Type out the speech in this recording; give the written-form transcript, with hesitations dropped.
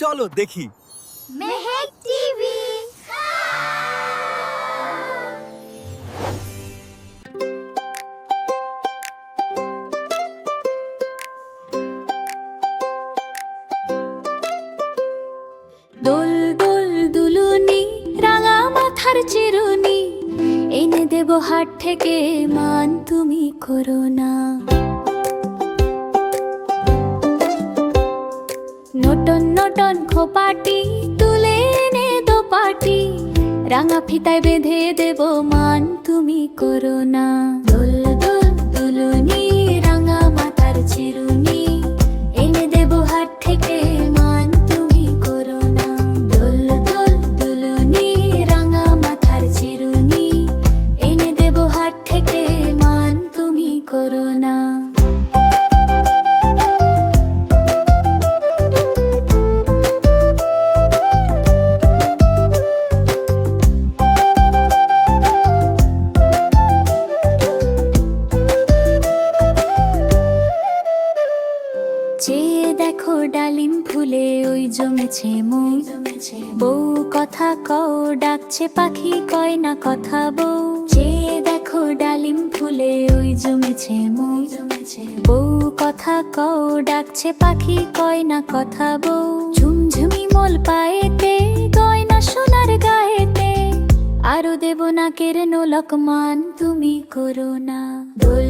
চলো দেখি। মেহেক টিভি। দোল দোল দুলুনি, রাঙা মাথার চিরুনি, এনে দেব হাট থেকে, মান তুমি করো না। নটন নটন খোপাটি, তুলে এনে দোপাটি, রাঙা ফিতায় বেঁধে দেব, মান তুমি করো না। দোল দোল দুলুনি, রাঙা মাথার চিরুনি, এনে দেব হাট থেকে, মান তুমি করো না। দোল দোল দুলুনি, রাঙা মাথার চিরুনি, এনে দেব হাট থেকে, মান তুমি করো না। চেয়ে দেখো ডালিম ফুলে ওই জমেছে মৌ, বউ কথা কও, ডাকছে পাখি কয় না কথা বউ। চেয়ে দেখো ডালিম ফুলে ওই জমেছে মৌ, বউ কথা কও, ডাকছে পাখি কয় না কথা বউ। ঝুমঝুমি মোল পায়েতে, গয়না সোনার গায়েতে, আরো দেব নাকের নোলক, মান তুমি করো না। দোল